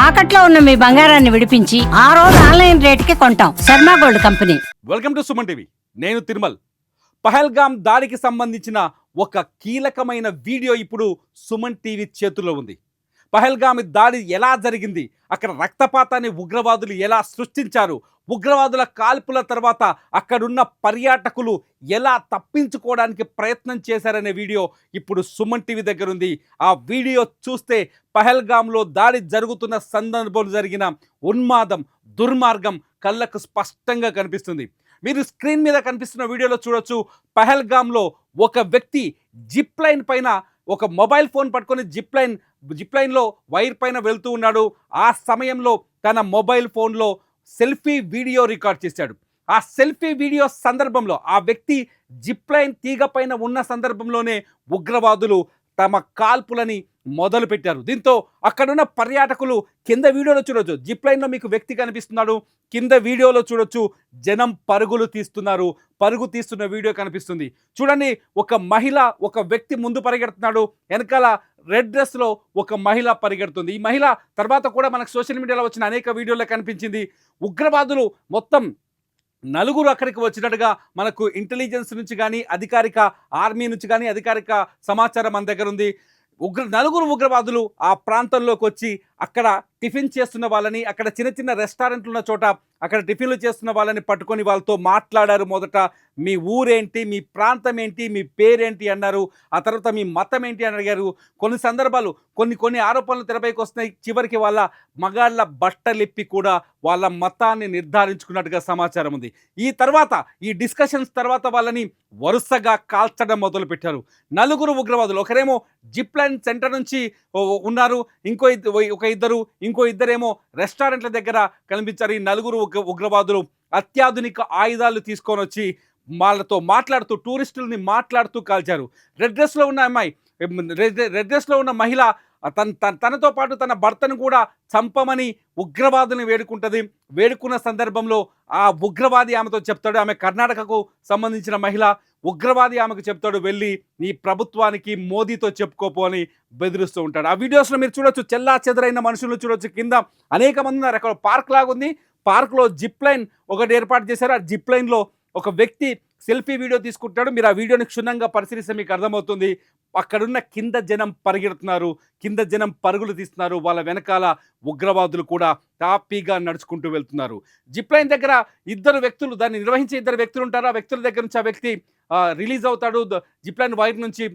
తాకట్లో ఉన్న మీ బంగారాన్ని విడిపించి ఆ రోజు ఆన్లైన్ రేటుకి కొంటాం. Sharma gold company. Welcome to Suman TV. నేను తిరుమల్. పహల్గామ్ దాడికి సంబంధించిన ఒక కీలకమైన వీడియో ఇప్పుడు సుమన్ టీవీ చేతుల్లో ఉంది. పహల్గామ్ దాడి ఎలా జరిగింది, అక్కడ రక్తపాతాన్ని ఉగ్రవాదులు ఎలా సృష్టించారు, ఉగ్రవాదుల కాల్పుల తర్వాత అక్కడున్న పర్యాటకులు ఎలా తప్పించుకోవడానికి ప్రయత్నం చేశారనే వీడియో ఇప్పుడు సుమన్ టీవీ దగ్గర ఉంది. ఆ వీడియో చూస్తే పహల్గామ్లో దాడి జరుగుతున్న సందర్భంలో జరిగిన ఉన్మాదం, దుర్మార్గం కళ్ళకు స్పష్టంగా కనిపిస్తుంది. మీరు స్క్రీన్ మీద కనిపిస్తున్న వీడియోలో చూడొచ్చు. పహల్గామ్లో ఒక వ్యక్తి జిప్ లైన్ పైన ఒక మొబైల్ ఫోన్ పట్టుకొని జిప్ లైన్లో వైర్ పైన వెళ్తూ ఉన్నాడు. ఆ సమయంలో తన మొబైల్ ఫోన్లో సెల్ఫీ వీడియో రికార్డ్ చేశాడు. ఆ సెల్ఫీ వీడియో సందర్భంలో ఆ వ్యక్తి జిప్ లైన్ తీగ పైన ఉన్న సందర్భంలోనే ఉగ్రవాదులు తమ కాల్పులని మొదలుపెట్టారు. దీంతో అక్కడున్న పర్యాటకులు కింద వీడియోలో చూడొచ్చు. జిప్ లైన్లో మీకు వ్యక్తి కనిపిస్తున్నాడు, కింద వీడియోలో చూడొచ్చు జనం పరుగులు తీస్తున్నారు. పరుగు తీస్తున్న వీడియో కనిపిస్తుంది. చూడండి, ఒక మహిళ, ఒక వ్యక్తి ముందు పరిగెడుతున్నాడు, వెనకాల రెడ్ డ్రెస్లో ఒక మహిళ పరిగెడుతుంది. ఈ మహిళ తర్వాత కూడా మనకు సోషల్ మీడియాలో వచ్చిన అనేక వీడియోలో కనిపించింది. ఉగ్రవాదులు మొత్తం నలుగురు అక్కడికి వచ్చినట్టుగా మనకు ఇంటెలిజెన్స్ నుంచి కానీ, అధికారిక ఆర్మీ నుంచి కానీ అధికారిక సమాచారం మన దగ్గర ఉంది. నలుగురు ఉగ్రవాదులు ఆ ప్రాంతంలోకి వచ్చి అక్కడ టిఫిన్ చేస్తున్న వాళ్ళని, అక్కడ చిన్న చిన్న రెస్టారెంట్లు ఉన్న చోట అక్కడ టిఫిన్లు చేస్తున్న వాళ్ళని పట్టుకొని వాళ్ళతో మాట్లాడారు. మొదట మీ ఊరేంటి, మీ ప్రాంతం ఏంటి, మీ పేరేంటి అన్నారు. ఆ తర్వాత మీ మతం ఏంటి అని అడిగారు. కొన్ని సందర్భాలు కొన్ని ఆరోపణలు తెరపైకి వస్తున్నాయి. చివరికి వాళ్ళ మగాళ్ళ బట్టలిప్పి కూడా వాళ్ళ మతాన్ని నిర్ధారించుకున్నట్టుగా సమాచారం ఉంది. ఈ తర్వాత ఈ డిస్కషన్స్ తర్వాత వాళ్ళని వరుసగా కాల్చడం మొదలుపెట్టారు. నలుగురు ఉగ్రవాదులు, ఒకరేమో జిప్ లైన్ సెంటర్ నుంచి ఉన్నారు, ఇంకో ఇద్దరేమో రెస్టారెంట్ల దగ్గర కనిపించారు. ఈ నలుగురు ఉగ్రవాదులు అత్యాధునిక ఆయుధాలు తీసుకొని వచ్చి వాళ్ళతో మాట్లాడుతూ, టూరిస్టులని మాట్లాడుతూ కాల్చారు. రెడ్ డ్రెస్లో ఉన్న అమ్మాయి, రెడ్ డ్రెస్లో ఉన్న మహిళ తనతో పాటు తన భర్తను కూడా చంపమని ఉగ్రవాదుని వేడుకున్న సందర్భంలో ఆ ఉగ్రవాది ఆమెతో చెప్తాడు. ఆమె కర్ణాటకకు సంబంధించిన మహిళ. ఉగ్రవాది ఆమెకు చెప్తాడు, వెళ్ళి నీ ప్రభుత్వానికి మోదీతో చెప్పుకోపో అని బెదిరిస్తూ ఉంటాడు. ఆ వీడియోస్లో మీరు చూడొచ్చు, చెల్లా చెదరైన మనుషులు చూడొచ్చు. కింద అనేక మంది ఉన్నారు. అక్కడ పార్క్ లాగుంది. పార్క్లో జిప్ లైన్ ఒకటి ఏర్పాటు చేశారు. ఆ జిప్ లైన్లో ఒక వ్యక్తి సెల్ఫీ వీడియో తీసుకుంటాడు. మీరు ఆ వీడియోని క్షుణ్ణంగా పరిశీలిస్తే మీకు అర్థమవుతుంది. అక్కడున్న కింద జనం పరిగెడుతున్నారు, కింద జనం పరుగులు తీస్తున్నారు. వాళ్ళ వెనకాల ఉగ్రవాదులు కూడా తాపీగా నడుచుకుంటూ వెళ్తున్నారు. జిప్ లైన్ దగ్గర ఇద్దరు వ్యక్తులు, దాన్ని నిర్వహించే ఇద్దరు వ్యక్తులు ఉంటారు. ఆ వ్యక్తుల దగ్గర నుంచి ఆ వ్యక్తి రిలీజ్ అవుతాడు. జిప్ లైన్ వైర్ నుంచి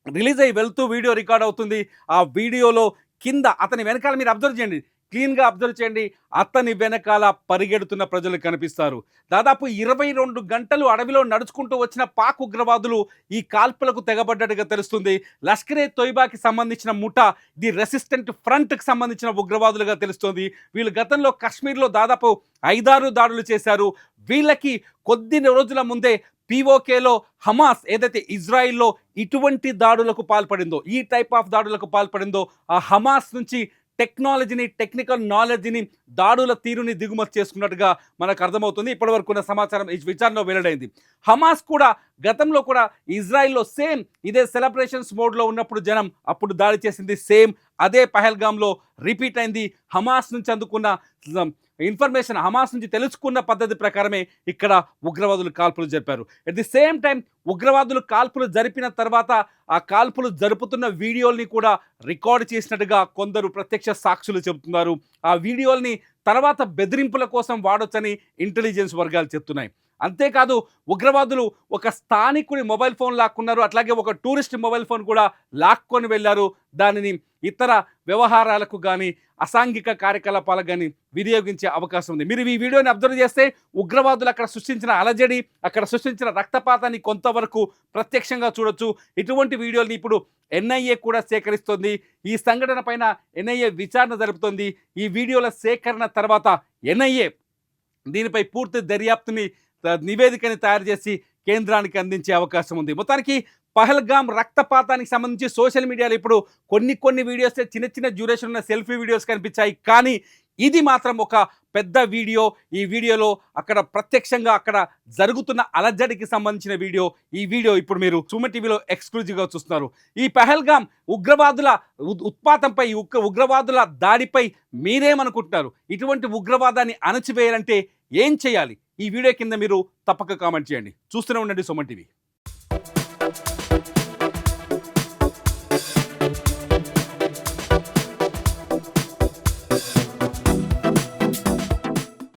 రిలీజ్ అయ్యి వెళ్తూ వీడియో రికార్డ్ అవుతుంది. ఆ వీడియోలో కింద అతని వెనకాల మీరు అబ్జర్వ్ చేయండి, క్లీన్గా అబ్జర్వ్ చేయండి, అతని వెనకాల పరిగెడుతున్న ప్రజలు కనిపిస్తారు. దాదాపు 22 గంటలు అడవిలో నడుచుకుంటూ వచ్చిన పాక్ ఉగ్రవాదులు ఈ కాల్పులకు తెగబడ్డట్టుగా తెలుస్తుంది. లష్కరే తోయిబాకి సంబంధించిన ముఠా, ది రెసిస్టెంట్ ఫ్రంట్కి సంబంధించిన ఉగ్రవాదులుగా తెలుస్తుంది. వీళ్ళు గతంలో కాశ్మీర్లో దాదాపు 5-6 దాడులు చేశారు. వీళ్ళకి కొద్ది రోజుల ముందే పీఓకేలో హమాస్ ఏదైతే ఇజ్రాయిల్లో ఇటువంటి దాడులకు పాల్పడిందో, ఈ టైప్ ఆఫ్ దాడులకు పాల్పడిందో, ఆ హమాస్ నుంచి టెక్నాలజీని, టెక్నికల్ నాలెడ్జ్ని, దాడుల తీరుని దిగుమతి చేసుకున్నట్టుగా మనకు అర్థమవుతుంది. ఇప్పటివరకు ఉన్న సమాచారం ఈ విచారణలో వెల్లడైంది. హమాస్ కూడా గతంలో కూడా ఇజ్రాయిల్లో సేమ్ ఇదే సెలబ్రేషన్స్ మోడ్లో ఉన్నప్పుడు జనం అప్పుడు దాడి చేసింది. సేమ్ అదే పహల్గామ్లో రిపీట్ అయింది. హమాస్ నుంచి అందుకున్న ఇన్ఫర్మేషన్, హమాస్ నుంచి తెలుసుకున్న పద్ధతి ప్రకారమే ఇక్కడ ఉగ్రవాదులు కాల్పులు జరిపారు. ఎట్ ది సేమ్ టైం ఉగ్రవాదులు కాల్పులు జరిపిన తర్వాత ఆ కాల్పులు జరుపుతున్న వీడియోల్ని కూడా రికార్డు చేసినట్టుగా కొందరు ప్రత్యక్ష సాక్షులు చెబుతున్నారు. ఆ వీడియోల్ని తర్వాత బెదిరింపుల కోసం వాడొచ్చని ఇంటెలిజెన్స్ వర్గాలు చెప్తున్నాయి. అంతేకాదు ఉగ్రవాదులు ఒక స్థానికుడి మొబైల్ ఫోన్ లాక్కున్నారు. అట్లాగే ఒక టూరిస్ట్ మొబైల్ ఫోన్ కూడా లాక్కొని వెళ్ళారు. దానిని ఇతర వ్యవహారాలకు కానీ, అసాంఘిక కార్యకలాపాలకు కానీ వినియోగించే అవకాశం ఉంది. మీరు ఈ వీడియోని అబ్జర్వ్ చేస్తే ఉగ్రవాదులు అక్కడ సృష్టించిన అలజడి, అక్కడ సృష్టించిన రక్తపాతాన్ని కొంతవరకు ప్రత్యక్షంగా చూడొచ్చు. ఇటువంటి వీడియోని ఇప్పుడు ఎన్ఐఏ కూడా సేకరిస్తోంది. ఈ సంఘటన పైన ఎన్ఐఏ విచారణ జరుపుతోంది. ఈ వీడియోల సేకరణ తర్వాత ఎన్ఐఏ దీనిపై పూర్తి దర్యాప్తుని, నివేదికని తయారు చేసి కేంద్రానికి అందించే అవకాశం ఉంది. మొత్తానికి పహల్గామ్ రక్తపాతానికి సంబంధించి సోషల్ మీడియాలో ఇప్పుడు కొన్ని వీడియోస్ చిన్న డ్యూరేషన్ ఉన్న సెల్ఫీ వీడియోస్ కనిపించాయి. కానీ ఇది మాత్రం ఒక పెద్ద వీడియో. ఈ వీడియోలో అక్కడ ప్రత్యక్షంగా అక్కడ జరుగుతున్న అలజడికి సంబంధించిన వీడియో. ఈ వీడియో ఇప్పుడు మీరు సుమన్ టీవీలో ఎక్స్క్లూజివ్గా చూస్తున్నారు. ఈ పహల్గామ్ ఉగ్రవాదుల ఉత్పాతంపై, ఉగ్రవాదుల దాడిపై మీరేమనుకుంటున్నారు? ఇటువంటి ఉగ్రవాదాన్ని అణచివేయాలంటే ఏం చేయాలి? ఈ వీడియో కింద మీరు తప్పక కామెంట్ చేయండి. చూస్తూనే ఉండండి సుమన్ టీవీ.